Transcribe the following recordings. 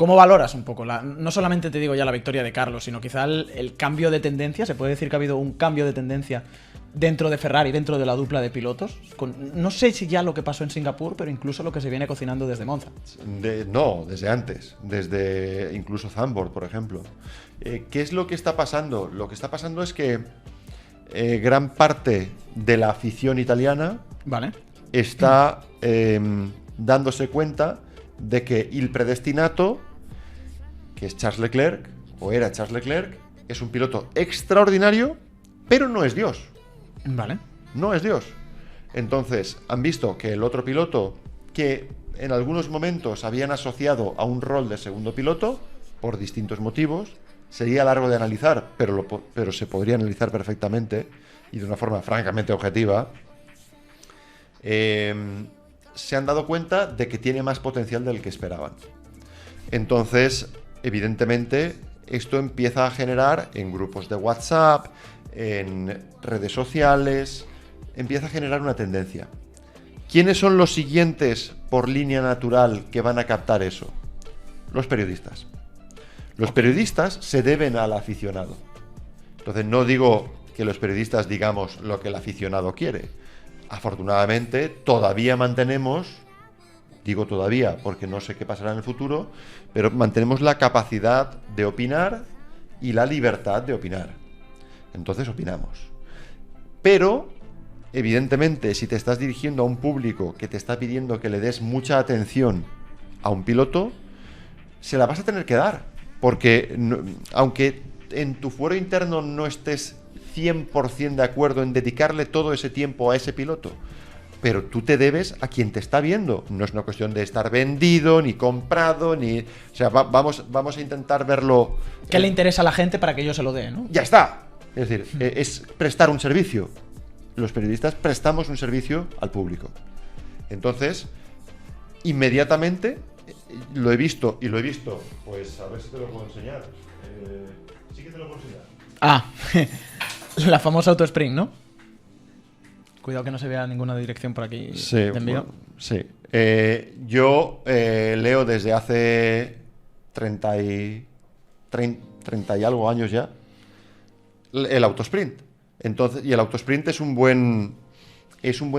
¿Cómo valoras un poco? No solamente te digo ya la victoria de Carlos, sino quizá el cambio de tendencia. ¿Se puede decir que ha habido un cambio de tendencia dentro de Ferrari, dentro de la dupla de pilotos? No sé si ya lo que pasó en Singapur, pero incluso lo que se viene cocinando desde Monza. No, desde antes, desde incluso Zandvoort, por ejemplo. ¿Qué es lo que está pasando? Lo que está pasando es que gran parte de la afición italiana está dándose cuenta de que el predestinato, que es Charles Leclerc, o era Charles Leclerc, es un piloto extraordinario, pero no es Dios. No es Dios. Entonces, han visto que el otro piloto, que en algunos momentos habían asociado a un rol de segundo piloto, por distintos motivos, sería largo de analizar, pero se podría analizar perfectamente y de una forma francamente objetiva, se han dado cuenta de que tiene más potencial del que esperaban. Entonces, evidentemente, esto empieza a generar en grupos de WhatsApp, en redes sociales, empieza a generar una tendencia. ¿Quiénes son los siguientes por línea natural que van a captar eso? Los periodistas. Los periodistas se deben al aficionado. Entonces, no digo que los periodistas digamos lo que el aficionado quiere. Afortunadamente, todavía mantenemos, digo todavía porque no sé qué pasará en el futuro, pero mantenemos la capacidad de opinar y la libertad de opinar. Entonces opinamos. Pero, evidentemente, si te estás dirigiendo a un público que te está pidiendo que le des mucha atención a un piloto, se la vas a tener que dar. Porque, aunque en tu fuero interno no estés 100% de acuerdo en dedicarle todo ese tiempo a ese piloto, pero tú te debes a quien te está viendo. No es una cuestión de estar vendido, ni comprado, ni... O sea, vamos a intentar verlo... ¿Qué le interesa a la gente para que yo se lo dé, no? ¡Ya está! Es decir, es prestar un servicio. Los periodistas prestamos un servicio al público. Entonces, inmediatamente, lo he visto, pues a ver si te lo puedo enseñar. Sí que te lo puedo enseñar. La famosa Autosprint, ¿no? Cuidado que no se vea ninguna dirección por aquí. Sí, de envío. bueno, sí. Yo leo desde hace 30 y algo años ya el Autosprint. Entonces, y el Autosprint es un buen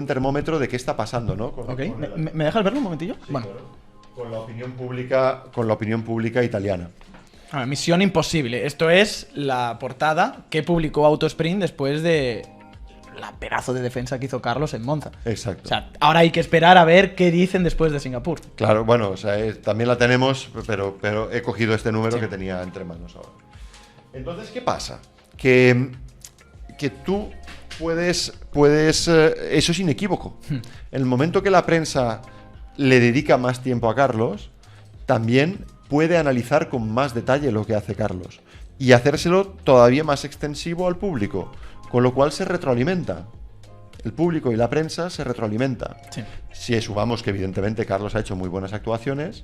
termómetro de qué está pasando, ¿no? ¿Me dejas verlo un momentillo? Sí, bueno. Claro. Con la opinión pública italiana. Misión imposible. Esto es la portada que publicó Autosprint después de la pedazo de defensa que hizo Carlos en Monza. Exacto. O sea, ahora hay que esperar a ver qué dicen después de Singapur. Claro, bueno, o sea, también la tenemos, pero he cogido este número que tenía entre manos ahora. Entonces, ¿qué pasa? Que tú puedes eso es inequívoco. En el momento que la prensa le dedica más tiempo a Carlos, también puede analizar con más detalle lo que hace Carlos y hacérselo todavía más extensivo al público, con lo cual se retroalimenta. El público y la prensa se retroalimenta. Sí. Si sumamos que evidentemente Carlos ha hecho muy buenas actuaciones,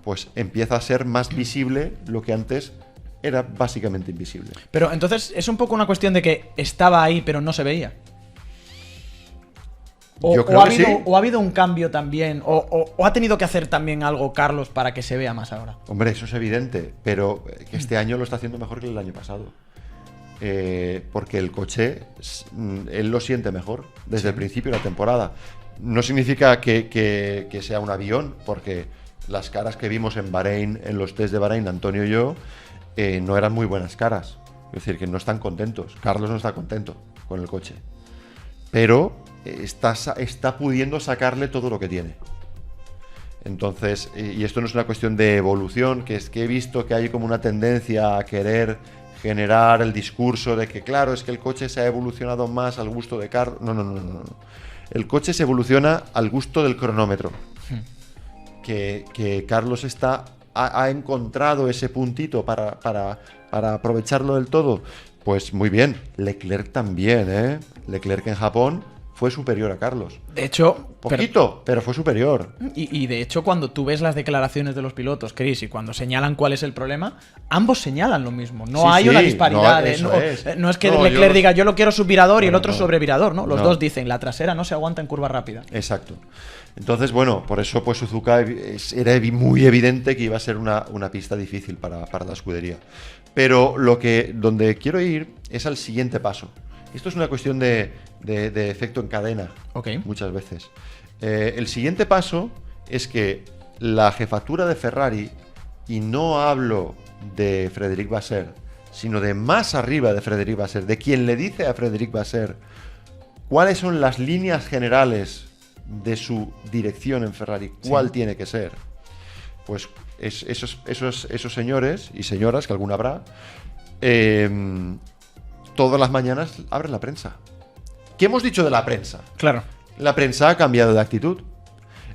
pues empieza a ser más visible lo que antes era básicamente invisible. Pero entonces es un poco una cuestión de que estaba ahí pero no se veía. ¿O ha habido un cambio también? ¿O ha tenido que hacer también algo Carlos para que se vea más ahora? Hombre, eso es evidente, pero que este año lo está haciendo mejor que el año pasado. Porque el coche, él lo siente mejor desde el principio de la temporada. No significa que sea un avión, porque las caras que vimos en Bahrein, en los test de Bahrein, Antonio y yo, no eran muy buenas caras. Es decir, que no están contentos. Carlos no está contento con el coche. Pero está pudiendo sacarle todo lo que tiene. Entonces, y esto no es una cuestión de evolución, que es que he visto que hay como una tendencia a querer generar el discurso de que, claro, es que el coche se ha evolucionado más al gusto de Carlos. No. El coche se evoluciona al gusto del cronómetro. Que Carlos ha encontrado ese puntito para aprovecharlo del todo. Pues muy bien. Leclerc también, ¿eh? Leclerc en Japón fue superior a Carlos. De hecho, Poquito, pero fue superior. Y de hecho, cuando tú ves las declaraciones de los pilotos, Chris, y cuando señalan cuál es el problema, ambos señalan lo mismo. No Sí, hay sí, una disparidad. no es que No, Leclerc yo diga yo lo quiero subvirador y el No, otro no. sobrevirador, ¿no? Los No. dos dicen la trasera no se aguanta en curva rápida. Exacto. Entonces, bueno, por eso pues Suzuka era muy evidente que iba a ser una pista difícil para la escudería. Pero donde quiero ir es al siguiente paso. Esto es una cuestión de efecto en cadena, Ok. muchas veces. El siguiente paso es que la jefatura de Ferrari, y no hablo de Frédéric Vasseur, sino de más arriba de Frédéric Vasseur, de quien le dice a Frédéric Vasseur cuáles son las líneas generales de su dirección en Ferrari, cuál tiene que ser. Pues esos señores y señoras, que alguna habrá, todas las mañanas abren la prensa. ¿Qué hemos dicho de la prensa? Claro. La prensa ha cambiado de actitud.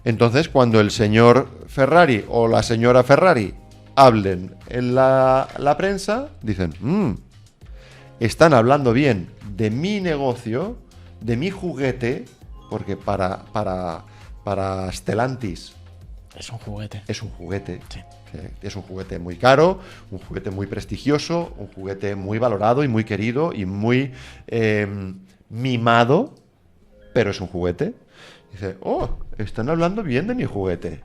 Entonces, cuando el señor Ferrari o la señora Ferrari hablen en la prensa, dicen, están hablando bien de mi negocio, de mi juguete, porque para Stellantis Es un juguete. es un juguete. Sí. Es un juguete muy caro, un juguete muy prestigioso, un juguete muy valorado y muy querido y muy mimado, pero es un juguete. Dice, están hablando bien de mi juguete.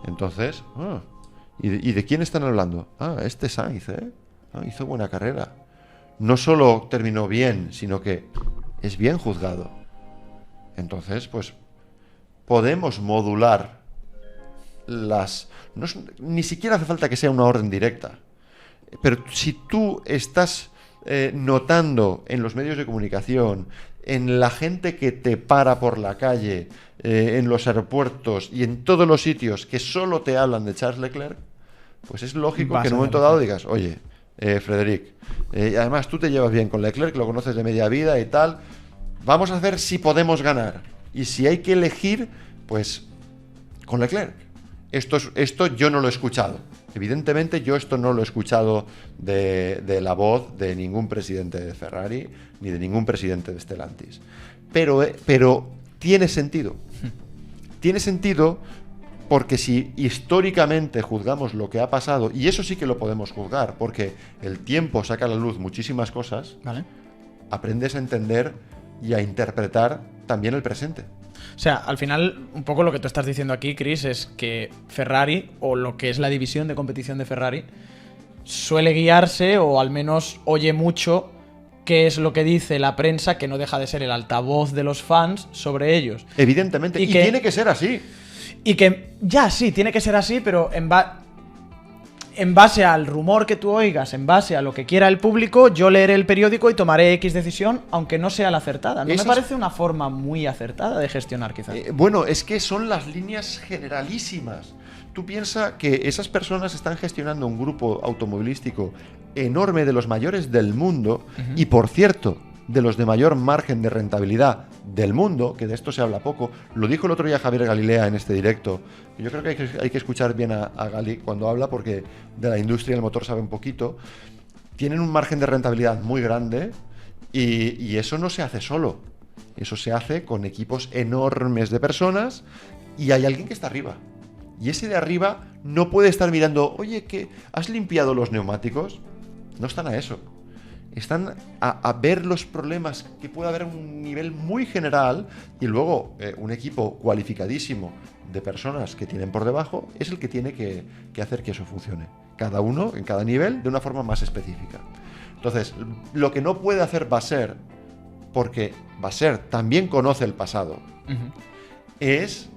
Entonces, ¿y de quién están hablando? Este Sainz, hizo buena carrera. No solo terminó bien, sino que es bien juzgado. Entonces, pues, podemos modular ni siquiera hace falta que sea una orden directa. Pero si tú estás notando en los medios de comunicación, en la gente que te para por la calle, en los aeropuertos y en todos los sitios que solo te hablan de Charles Leclerc, pues es lógico que en un momento dado digas, oye, Frédéric, además tú te llevas bien con Leclerc, lo conoces de media vida y tal, vamos a ver si podemos ganar. Y si hay que elegir, pues con Leclerc. Esto yo no lo he escuchado. Evidentemente yo esto no lo he escuchado de la voz de ningún presidente de Ferrari ni de ningún presidente de Stellantis. Pero tiene sentido. Tiene sentido porque si históricamente juzgamos lo que ha pasado, y eso sí que lo podemos juzgar, porque el tiempo saca a la luz muchísimas cosas, ¿Vale? aprendes a entender y a interpretar también el presente. O sea, al final, un poco lo que tú estás diciendo aquí, Chris, es que Ferrari, o lo que es la división de competición de Ferrari, suele guiarse, o al menos oye mucho, qué es lo que dice la prensa, que no deja de ser el altavoz de los fans sobre ellos. Evidentemente, y tiene que ser así. Y que, ya, sí, tiene que ser así, pero en base al rumor que tú oigas, en base a lo que quiera el público, yo leeré el periódico y tomaré X decisión, aunque no sea la acertada. No me parece una forma muy acertada de gestionar, quizás. Bueno, es que son las líneas generalísimas. Tú piensas que esas personas están gestionando un grupo automovilístico enorme, de los mayores del mundo, y por cierto, de los de mayor margen de rentabilidad del mundo, que de esto se habla poco. Lo dijo el otro día Javier Galilea en este directo. Yo creo que hay que escuchar bien a Gali cuando habla, porque de la industria del motor sabe un poquito. Tienen un margen de rentabilidad muy grande y eso no se hace solo. Eso se hace con equipos enormes de personas y hay alguien que está arriba. Y ese de arriba no puede estar mirando, oye, ¿qué? ¿Has limpiado los neumáticos? No están a eso. Están a ver los problemas que puede haber a un nivel muy general, y luego un equipo cualificadísimo de personas que tienen por debajo es el que tiene que hacer que eso funcione. Cada uno, en cada nivel, de una forma más específica. Entonces, lo que no puede hacer Vasseur, porque Vasseur también conoce el pasado, es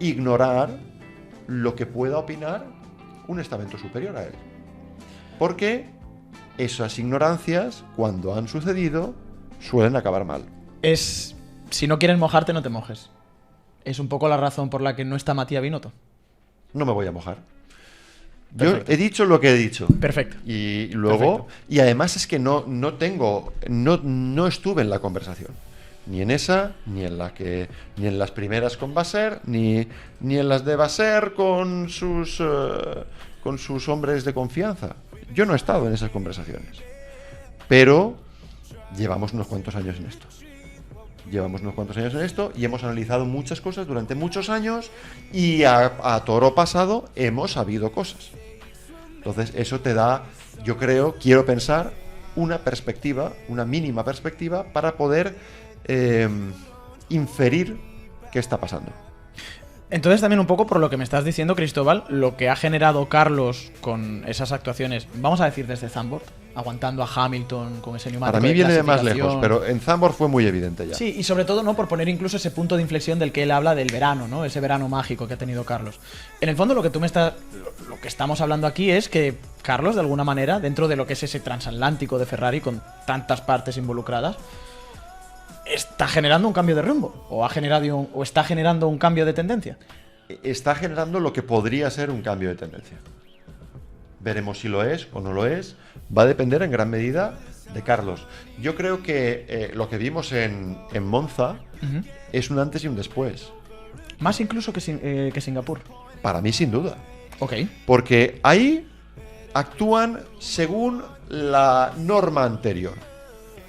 ignorar lo que pueda opinar un estamento superior a él. Porque esas ignorancias, cuando han sucedido, suelen acabar mal. Si no quieres mojarte, no te mojes. Es un poco la razón por la que no está Matías Binotto. No me voy a mojar. Perfecto. Yo he dicho lo que he dicho. Perfecto. Y luego, Perfecto. y además es que no estuve en la conversación. Ni en esa, ni en las primeras con Vasseur, ni en las de Vasseur con sus hombres de confianza. Yo no he estado en esas conversaciones. Pero llevamos unos cuantos años en esto. llevamos unos cuantos años en esto y hemos analizado muchas cosas durante muchos años y a toro pasado hemos sabido cosas. Entonces eso te da, yo creo, quiero pensar, una perspectiva, una mínima perspectiva para poder inferir qué está pasando. Entonces también un poco por lo que me estás diciendo, Cristóbal, lo que ha generado Carlos con esas actuaciones, vamos a decir desde Zandvoort, aguantando a Hamilton con ese neumático. Para mí viene de más clasificación. lejos, pero en Zandvoort fue muy evidente ya. Sí, y sobre todo, ¿no?, por poner incluso ese punto de inflexión del que él habla del verano, ¿no? Ese verano mágico que ha tenido Carlos. En el fondo lo que lo que estamos hablando aquí es que Carlos, de alguna manera, dentro de lo que es ese transatlántico de Ferrari con tantas partes involucradas, está generando un cambio de rumbo o está generando un cambio de tendencia. Está generando lo que podría ser un cambio de tendencia. Veremos si lo es o no lo es. Va a depender en gran medida de Carlos. Yo creo que lo que vimos en Monza es un antes y un después. Más incluso que Singapur. Para mí, sin duda. Ok. Porque ahí actúan según la norma anterior.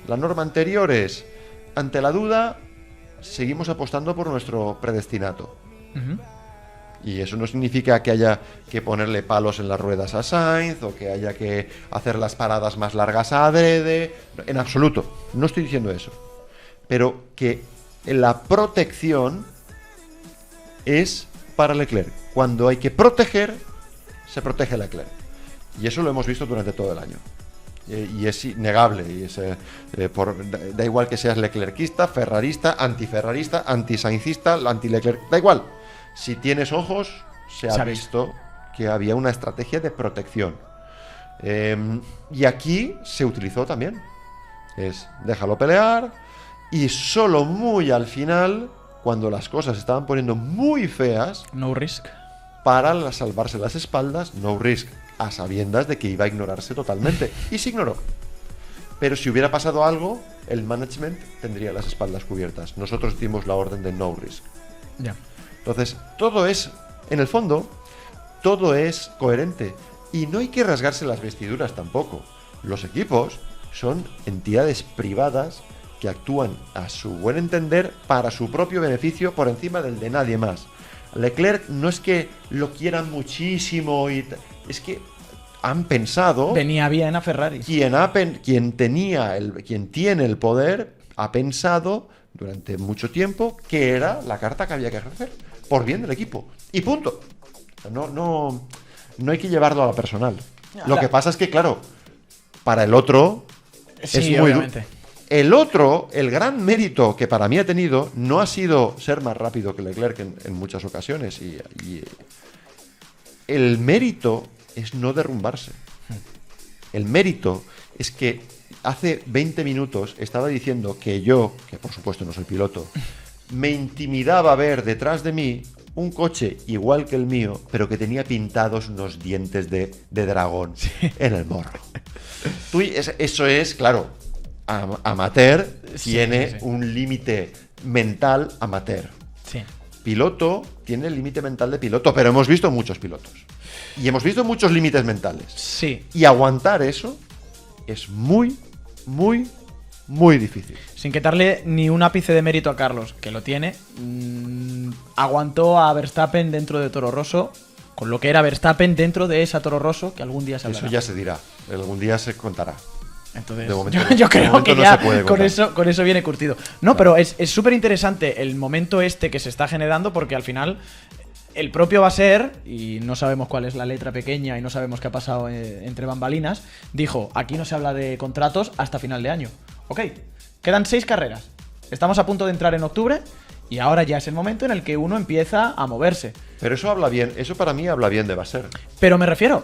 La norma anterior es: ante la duda, seguimos apostando por nuestro predestinato. Y eso no significa que haya que ponerle palos en las ruedas a Sainz o que haya que hacer las paradas más largas a adrede. En absoluto, no estoy diciendo eso. Pero que la protección es para Leclerc. Cuando hay que proteger, se protege Leclerc. Y eso lo hemos visto durante todo el año. Y es innegable, y da igual que seas leclerquista, ferrarista, antiferrarista, antisaincista, anti-Leclerc, da igual. Si tienes ojos, se ha visto que había una estrategia de protección. Y aquí se utilizó también. Déjalo pelear, y solo muy al final, cuando las cosas se estaban poniendo muy feas, no risk, para salvarse las espaldas, no risk, a sabiendas de que iba a ignorarse totalmente. Y se ignoró. Pero si hubiera pasado algo, el management tendría las espaldas cubiertas. Nosotros dimos la orden de no risk. Ya. Entonces, todo es, en el fondo, todo es coherente. Y no hay que rasgarse las vestiduras tampoco. Los equipos son entidades privadas que actúan a su buen entender para su propio beneficio por encima del de nadie más. Leclerc no es que lo quieran muchísimo, es que han pensado... Venía bien a Ferrari. Quien tiene el poder ha pensado durante mucho tiempo que era la carta que había que ejercer por bien del equipo. Y punto. No hay que llevarlo a la personal. Lo que pasa es que, claro, para el otro sí, es muy duro. El el gran mérito que para mí ha tenido no ha sido ser más rápido que Leclerc en muchas ocasiones. Y el mérito es no derrumbarse. El mérito es que hace 20 minutos estaba diciendo que yo, que por supuesto no soy piloto, me intimidaba ver detrás de mí un coche igual que el mío, pero que tenía pintados unos dientes de dragón en el morro. Eso es, claro, amateur, tiene un límite mental amateur. Sí. Piloto tiene el límite mental de piloto, pero hemos visto muchos pilotos. Y hemos visto muchos límites mentales. Sí. Y aguantar eso es muy, muy, muy difícil. Sin quitarle ni un ápice de mérito a Carlos, que lo tiene, aguantó a Verstappen dentro de Toro Rosso, con lo que era Verstappen dentro de esa Toro Rosso, que algún día se hablará. Eso ya se dirá, algún día se contará. Entonces, de momento, yo creo que no ya con eso viene curtido. No, claro. Pero es súper interesante el momento este que se está generando, porque al final el propio Vasser, y no sabemos cuál es la letra pequeña y no sabemos qué ha pasado entre bambalinas, dijo: aquí no se habla de contratos hasta final de año. Ok, quedan 6 carreras. Estamos a punto de entrar en octubre y ahora ya es el momento en el que uno empieza a moverse. Pero eso habla bien, eso para mí habla bien de Vasser. Pero me refiero,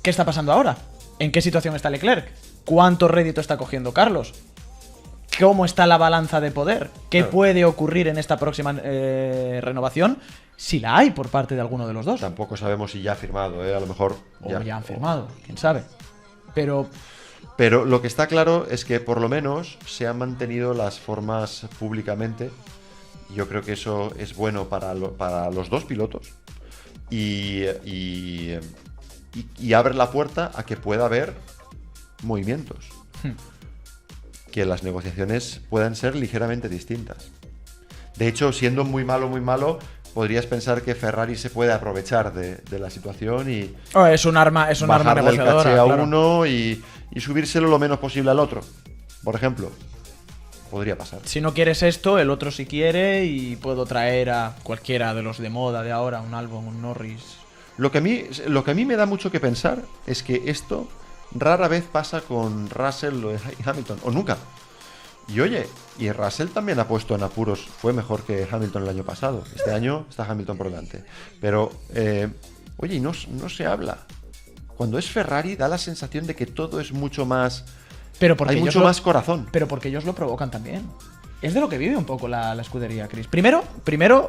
¿qué está pasando ahora? ¿En qué situación está Leclerc? ¿Cuánto rédito está cogiendo Carlos? ¿Cómo está la balanza de poder? ¿Qué puede ocurrir en esta próxima renovación? Si la hay por parte de alguno de los dos. Tampoco sabemos si ya ha firmado, a lo mejor... Ya han firmado, quién sabe. Pero lo que está claro es que por lo menos se han mantenido las formas públicamente. Yo creo que eso es bueno para los dos pilotos. Y abre la puerta a que pueda haber movimientos. que las negociaciones puedan ser ligeramente distintas. De hecho, siendo muy malo, podrías pensar que Ferrari se puede aprovechar de la situación y Es un arma bajarle el negociadora. caché a Claro. uno y subírselo lo menos posible al otro. Por ejemplo, podría pasar. Si no quieres esto, el otro sí quiere y puedo traer a cualquiera de los de moda de ahora, un Albon, un Norris. Lo que a mí me da mucho que pensar es que esto rara vez pasa con Russell o Hamilton, o nunca. Y oye, y Russell también ha puesto en apuros, fue mejor que Hamilton el año pasado. Este año está Hamilton por delante. Pero, oye, y no se habla. Cuando es Ferrari da la sensación de que todo es mucho más... Pero porque hay ellos mucho más corazón. Pero porque ellos lo provocan también. Es de lo que vive un poco la escudería, Chris. Primero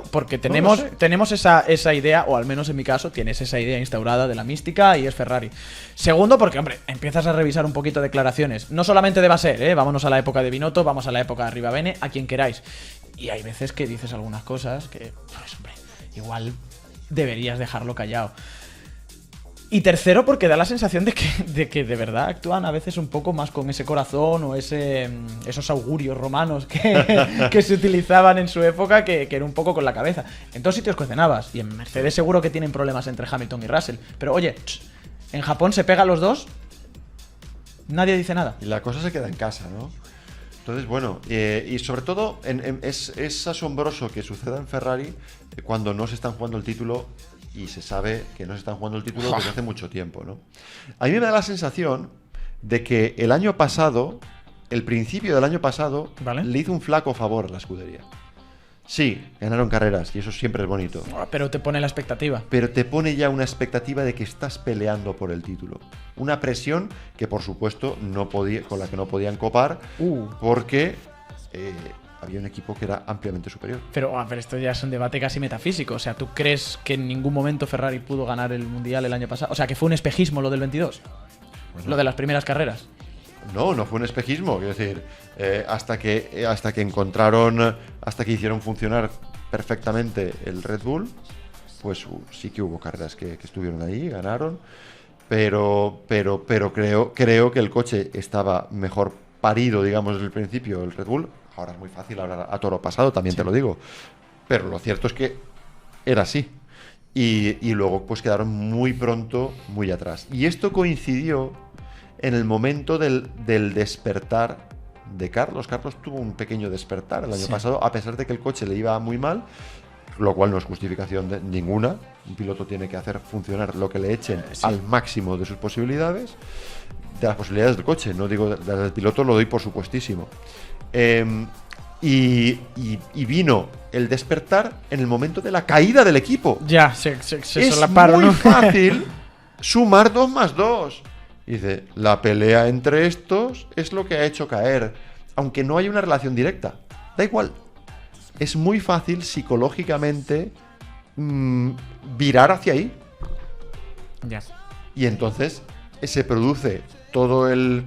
porque tenemos, No lo sé. tenemos esa idea, o al menos en mi caso, tienes esa idea instaurada de la mística y es Ferrari. Segundo, porque, hombre, empiezas a revisar un poquito declaraciones. No solamente de Baser, vámonos a la época de Binotto, vamos a la época de Arribabene, a quien queráis. Y hay veces que dices algunas cosas que, pues, hombre, igual deberías dejarlo callado. Y tercero, porque da la sensación de que de verdad actúan a veces un poco más con ese corazón o esos augurios romanos que se utilizaban en su época, que era un poco con la cabeza. En todos sitios cocinabas. Y en Mercedes seguro que tienen problemas entre Hamilton y Russell. Pero oye, en Japón se pegan los dos, nadie dice nada. Y la cosa se queda en casa, ¿no? Entonces, bueno, y sobre todo es asombroso que suceda en Ferrari cuando no se están jugando el título y se sabe que no se están jugando el título desde hace mucho tiempo, ¿no? A mí me da la sensación de que el año pasado, el principio del año pasado, ¿Vale? le hizo un flaco favor a la escudería. Sí, ganaron carreras y eso siempre es bonito. Pero te pone la expectativa. Pero te pone ya una expectativa de que estás peleando por el título. Una presión que, por supuesto, con la que no podían copar porque había un equipo que era ampliamente superior. Pero esto ya es un debate casi metafísico. O sea, ¿tú crees que en ningún momento Ferrari pudo ganar el Mundial el año pasado? O sea, que fue un espejismo lo del 22. Bueno. Lo de las primeras carreras. No fue un espejismo. Quiero decir, hasta que encontraron, hasta que hicieron funcionar perfectamente el Red Bull, pues sí que hubo carreras que estuvieron ahí, ganaron. Pero creo que el coche estaba mejor parido, digamos, desde el principio, el Red Bull. Ahora es muy fácil hablar a toro pasado, también te lo digo. Pero lo cierto es que era así. Y luego pues quedaron muy pronto, muy atrás. Y esto coincidió en el momento del despertar de Carlos. Carlos tuvo un pequeño despertar el año pasado, a pesar de que el coche le iba muy mal, lo cual no es justificación ninguna. Un piloto tiene que hacer funcionar lo que le echen al máximo de sus posibilidades, de las posibilidades del coche. No digo de las del piloto, lo doy por supuestísimo. Y vino el despertar en el momento de la caída del equipo. Ya, se Es solaparon, muy ¿no? fácil sumar 2 más 2. Y dice, la pelea entre estos es lo que ha hecho caer, aunque no hay una relación directa. Da igual. Es muy fácil psicológicamente virar hacia ahí. Ya. Y entonces se produce todo el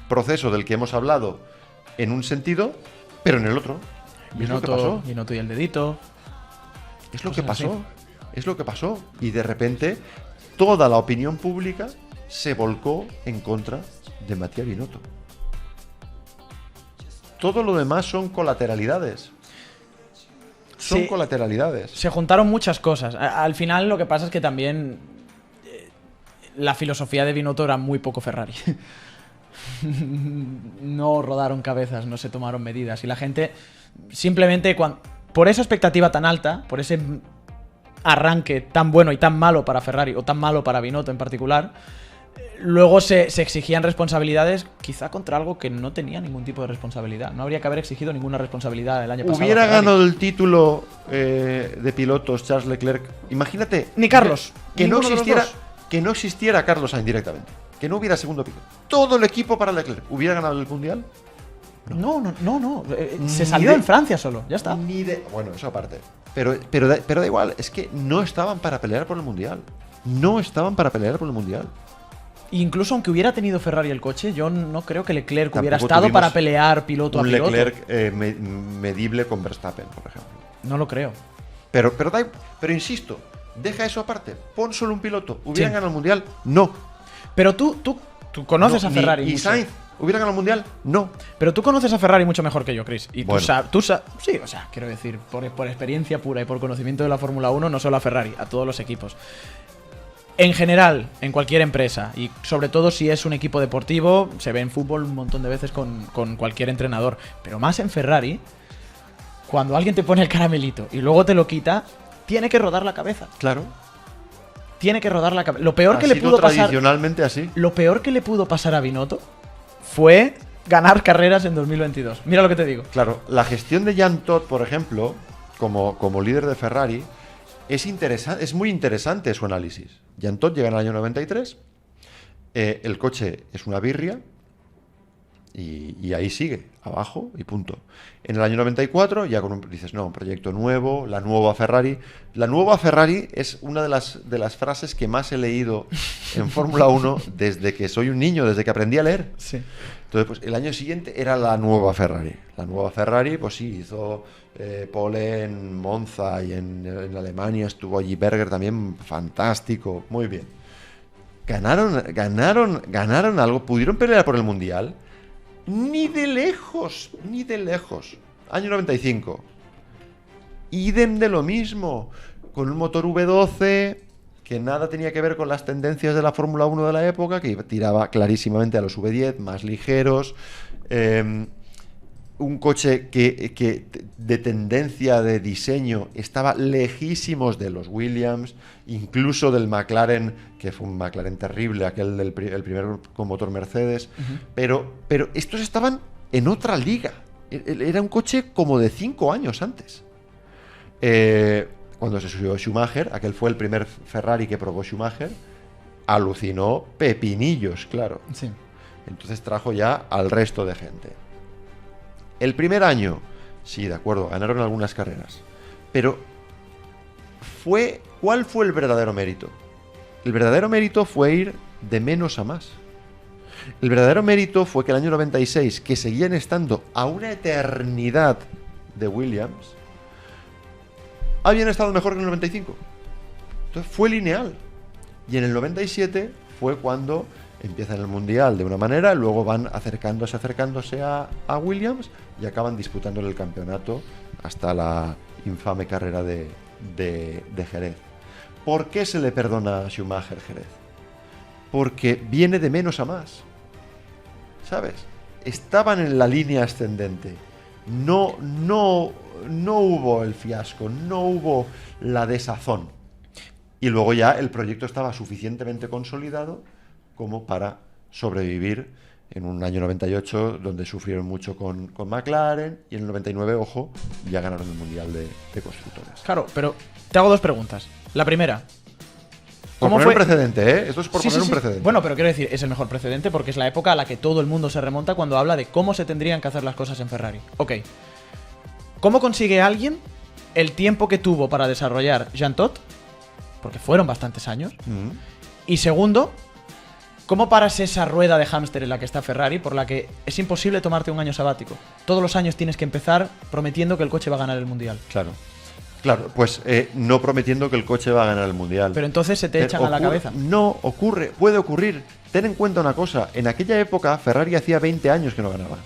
proceso del que hemos hablado en un sentido, pero en el otro. ¿Y es lo que pasó? Binotto y el dedito. Es lo que Cosas así. pasó. Es lo que pasó. Y de repente toda la opinión pública se volcó en contra de Mattia Binotto. Todo lo demás son colateralidades. Son Sí. colateralidades. Se juntaron muchas cosas. Al final lo que pasa es que también la filosofía de Binotto era muy poco Ferrari. No rodaron cabezas, no se tomaron medidas. Y la gente simplemente, por esa expectativa tan alta, por ese arranque tan bueno y tan malo para Ferrari, o tan malo para Binotto en particular, luego se exigían responsabilidades, quizá contra algo que no tenía ningún tipo de responsabilidad. No habría que haber exigido ninguna responsabilidad el año pasado. Hubiera a Ferrari. ganado el título de pilotos Charles Leclerc. Imagínate. Ni Carlos. Que no Ninguno de los existiera. dos. Que no existiera Carlos Sainz directamente. Que no hubiera segundo piloto. Todo el equipo para Leclerc. ¿Hubiera ganado el mundial? No. Se Ni salió de- en Francia solo, ya está. Bueno, eso aparte. Pero da igual. Es que no estaban para pelear por el mundial. No estaban para pelear por el mundial. Incluso aunque hubiera tenido Ferrari el coche, yo no creo que Leclerc Tampoco hubiera estado tuvimos para pelear piloto a Un piloto. Leclerc medible con Verstappen, por ejemplo. No lo creo. Pero insisto, deja eso aparte. Pon solo un piloto. ¿Hubieran Sí. ganado el mundial? No. Pero tú conoces No, a Ferrari. Y mucho. Sainz, ¿Hubiera ganado el Mundial? No. Pero tú conoces a Ferrari mucho mejor que yo, Chris. Y Bueno. sí, o sea, quiero decir, por experiencia pura y por conocimiento de la Fórmula 1, no solo a Ferrari, a todos los equipos. En general, en cualquier empresa, y sobre todo si es un equipo deportivo, se ve en fútbol un montón de veces con cualquier entrenador. Pero más en Ferrari, cuando alguien te pone el caramelito y luego te lo quita, tiene que rodar la cabeza. Claro. Tiene que rodar la cabeza. Lo peor Ha que le sido pudo pasar. tradicionalmente así. Lo peor que le pudo pasar a Binotto fue ganar carreras en 2022. Mira lo que te digo. Claro, la gestión de Jean Todt, por ejemplo, como líder de Ferrari, es muy interesante su análisis. Jean Todt llega en el año 93, el coche es una birria y ahí sigue, abajo y punto. En el año 94 ya dices, no, un proyecto nuevo, la nueva Ferrari. La nueva Ferrari es una de las frases que más he leído en Fórmula 1 desde que soy un niño, desde que aprendí a leer. Sí. Entonces, pues el año siguiente era la nueva Ferrari. La nueva Ferrari, pues sí, hizo pole en Monza y en Alemania estuvo allí Berger también, fantástico, muy bien. Ganaron algo, pudieron pelear por el Mundial. Ni de lejos, ni de lejos. Año 95. Idem de lo mismo, con un motor V12 que nada tenía que ver con las tendencias de la Fórmula 1 de la época, que tiraba clarísimamente a los V10, más ligeros. Un coche que de tendencia de diseño estaba lejísimos de los Williams, incluso del McLaren, que fue un McLaren terrible, aquel el primero con motor Mercedes. Pero estos estaban en otra liga. Era un coche como de 5 años antes. Cuando se subió Schumacher, aquel fue el primer Ferrari que probó Schumacher, alucinó pepinillos, claro. Sí. Entonces trajo ya al resto de gente. El primer año, sí, de acuerdo, ganaron algunas carreras. Pero ¿cuál fue el verdadero mérito? El verdadero mérito fue ir de menos a más. El verdadero mérito fue que el año 96, que seguían estando a una eternidad de Williams, habían estado mejor que en el 95. Entonces fue lineal. Y en el 97 fue cuando empiezan el Mundial de una manera, luego van acercándose a Williams y acaban disputándole el campeonato hasta la infame carrera de Jerez. ¿Por qué se le perdona a Schumacher Jerez? Porque viene de menos a más. ¿Sabes? Estaban en la línea ascendente. No hubo el fiasco, no hubo la desazón. Y luego ya el proyecto estaba suficientemente consolidado como para sobrevivir en un año 98 donde sufrieron mucho con McLaren, y en el 99, ojo, ya ganaron el Mundial de Constructores. Claro, pero te hago dos preguntas. La primera, Por ¿cómo poner fue? un precedente, ¿eh? Esto es por Sí, poner sí, un sí. precedente. Bueno, pero quiero decir, es el mejor precedente porque es la época a la que todo el mundo se remonta cuando habla de cómo se tendrían que hacer las cosas en Ferrari. Ok. ¿Cómo consigue alguien el tiempo que tuvo para desarrollar Jean Todt? Porque fueron bastantes años. Y segundo, ¿cómo paras esa rueda de hámster en la que está Ferrari, por la que es imposible tomarte un año sabático? Todos los años tienes que empezar prometiendo que el coche va a ganar el Mundial. Claro, pues no prometiendo que el coche va a ganar el Mundial. Pero entonces se te echan a la cabeza. No ocurre, puede ocurrir. Ten en cuenta una cosa, en aquella época Ferrari hacía 20 años que no ganaba.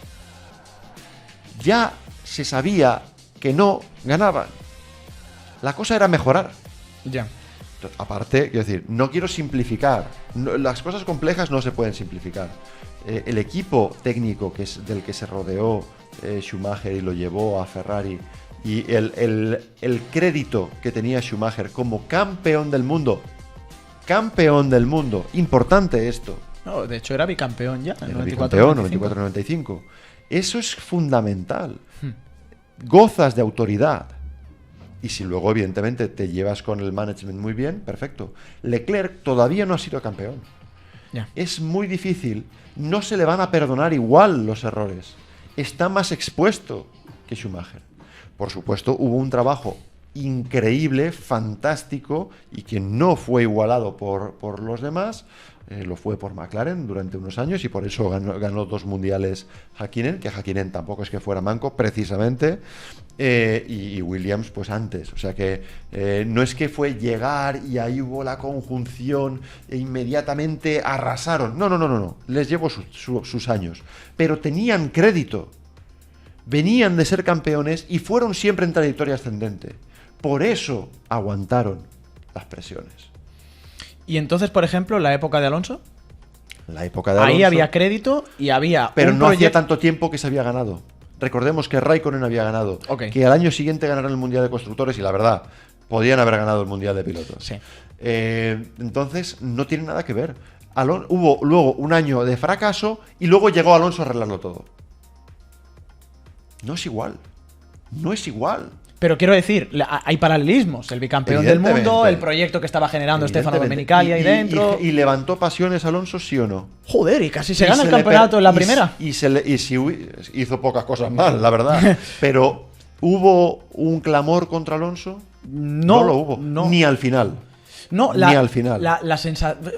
Ya se sabía que no ganaban. La cosa era mejorar. Ya. Aparte, quiero decir, no quiero simplificar. Las cosas complejas no se pueden simplificar. El equipo técnico del que se rodeó Schumacher y lo llevó a Ferrari, y el crédito que tenía Schumacher como campeón del mundo, importante esto. No, de hecho era bicampeón ya. Era bicampeón, 94-95. Eso es fundamental. Gozas de autoridad. Y si luego, evidentemente, te llevas con el management muy bien, perfecto. Leclerc todavía no ha sido campeón. Ya. Es muy difícil. No se le van a perdonar igual los errores. Está más expuesto que Schumacher. Por supuesto, hubo un trabajo increíble, fantástico, y que no fue igualado por los demás. Lo fue por McLaren durante unos años y por eso ganó 2 mundiales Häkkinen, que Häkkinen tampoco es que fuera manco, precisamente, y Williams pues antes. O sea que no es que fue llegar y ahí hubo la conjunción e inmediatamente arrasaron. No. Les llevó sus años. Pero tenían crédito. Venían de ser campeones y fueron siempre en trayectoria ascendente. Por eso aguantaron las presiones. Y entonces, por ejemplo, la época de Alonso. La época de Alonso. Ahí había crédito y había. Pero no hacía tanto tiempo que se había ganado. Recordemos que Raikkonen había ganado. Okay. Que al año siguiente ganaron el Mundial de Constructores y la verdad, podían haber ganado el Mundial de Pilotos. Sí. Entonces, no tiene nada que ver. Hubo luego un año de fracaso y luego llegó Alonso a arreglarlo todo. No es igual. No es igual. Pero quiero decir, hay paralelismos. El bicampeón del mundo, el proyecto que estaba generando Stefano Domenicali ahí dentro. Y levantó pasiones Alonso, ¿sí o no? Joder, y casi se gana el campeonato en la primera. Y hizo pocas cosas mal, la verdad. Pero ¿hubo un clamor contra Alonso? No lo hubo. No. Ni al final. No, ni al final.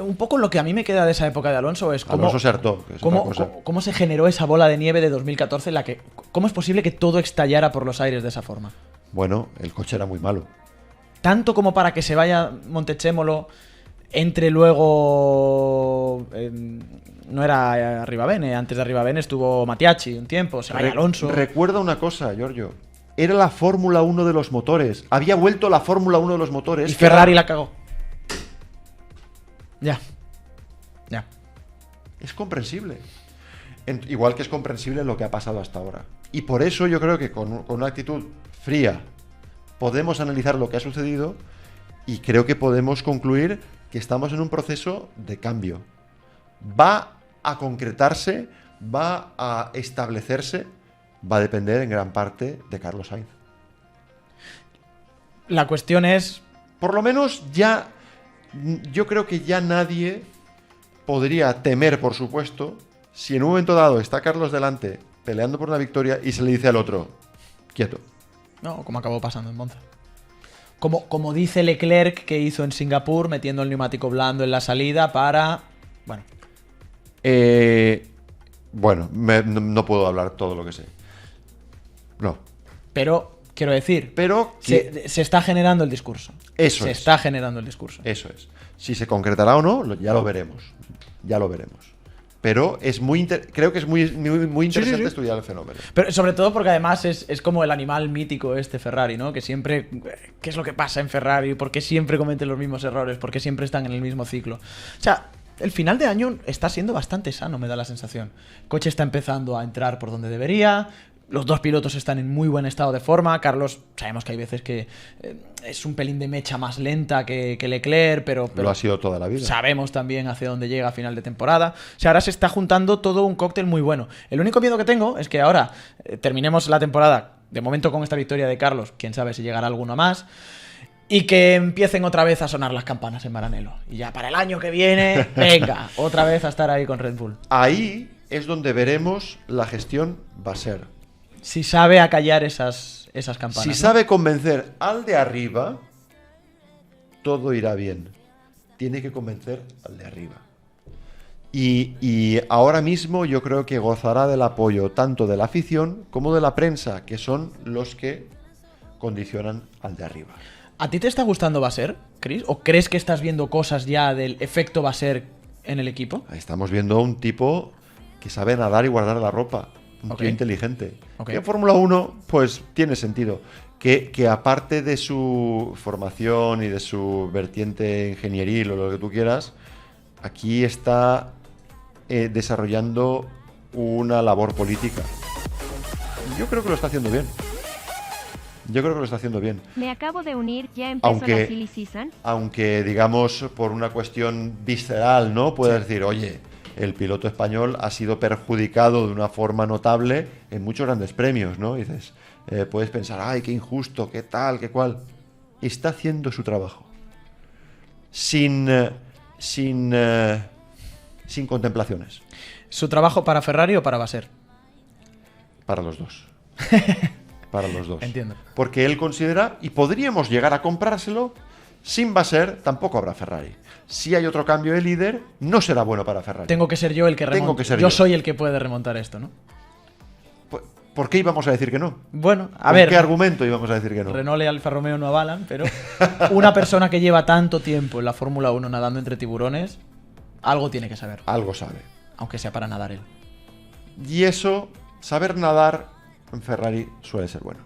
Un poco lo que a mí me queda de esa época de Alonso es cómo, Alonso se hartó, cómo se generó esa bola de nieve de 2014 en la que cómo es posible que todo estallara por los aires de esa forma. Bueno, el coche era muy malo. Tanto como para que se vaya Montechémolo, entre luego no era Arribabene, antes de Arribabene estuvo Matiachi un tiempo, se vaya Alonso. Recuerda una cosa, Giorgio. Era la Fórmula 1 de los motores. Había vuelto la Fórmula 1 de los motores. Y Ferrari la cagó. Ya. Es comprensible. Igual que es comprensible lo que ha pasado hasta ahora. Y por eso yo creo que con una actitud fría podemos analizar lo que ha sucedido y creo que podemos concluir que estamos en un proceso de cambio. Va a concretarse, va a establecerse, va a depender en gran parte de Carlos Sainz. La cuestión es... Por lo menos ya... Yo creo que ya nadie podría temer, por supuesto, si en un momento dado está Carlos delante peleando por una victoria y se le dice al otro, quieto. No, como acabó pasando en Monza. Como dice Leclerc que hizo en Singapur, metiendo el neumático blando en la salida para... Bueno, no puedo hablar todo lo que sé. No. Pero... Quiero decir, se está generando el discurso. Eso se está generando el discurso. Eso es. Si se concretará o no, ya lo veremos. Ya lo veremos. Pero es creo que es muy interesante estudiar el fenómeno. Pero sobre todo porque además es como el animal mítico Ferrari, ¿no? Que siempre... ¿Qué es lo que pasa en Ferrari? ¿Por qué siempre cometen los mismos errores? ¿Por qué siempre están en el mismo ciclo? O sea, el final de año está siendo bastante sano, me da la sensación. El coche está empezando a entrar por donde debería... Los dos pilotos están en muy buen estado de forma. Carlos, sabemos que hay veces que es un pelín de mecha más lenta que Leclerc, pero lo ha sido toda la vida. Sabemos también hacia dónde llega a final de temporada. O sea, ahora se está juntando todo un cóctel muy bueno. El único miedo que tengo es que ahora terminemos la temporada, de momento con esta victoria de Carlos, quién sabe si llegará alguno más, y que empiecen otra vez a sonar las campanas en Maranello. Y ya para el año que viene, venga, otra vez a estar ahí con Red Bull. Ahí es donde veremos la gestión Vasser. Si sabe acallar esas campanas. Si sabe convencer al de arriba, todo irá bien. Tiene que convencer al de arriba. Y ahora mismo yo creo que gozará del apoyo tanto de la afición como de la prensa, que son los que condicionan al de arriba. ¿A ti te está gustando Vasser, Chris? ¿O crees que estás viendo cosas ya del efecto Vasser en el equipo? Estamos viendo un tipo que sabe nadar y guardar la ropa. Un tío inteligente. Que en Fórmula 1, pues tiene sentido. Que aparte de su formación y de su vertiente ingenieril o lo que tú quieras, aquí está desarrollando una labor política. Yo creo que lo está haciendo bien. Me acabo de unir, ya empezó la silly season. Aunque, digamos, por una cuestión visceral, ¿no? Puedes decir, oye, el piloto español ha sido perjudicado de una forma notable en muchos grandes premios, ¿no? Y dices, puedes pensar, ay, qué injusto, qué tal, qué cual. Está haciendo su trabajo. Sin contemplaciones. ¿Su trabajo para Ferrari o para Vasser? Para los dos. para los dos. Entiendo. Porque él considera, y podríamos llegar a comprárselo, sin Vasser tampoco habrá Ferrari. Si hay otro cambio de líder, no será bueno para Ferrari. Tengo que ser yo el que remonte. Tengo que ser yo yo. soy el que puede remontar esto, ¿no? ¿Por qué íbamos a decir que no? Bueno, a ¿Con ver. qué argumento íbamos a decir que no? Renault y Alfa Romeo no avalan, pero una persona que lleva tanto tiempo en la Fórmula 1 nadando entre tiburones, algo tiene que saber. Algo sabe. Aunque sea para nadar él. Y eso, saber nadar en Ferrari suele ser bueno.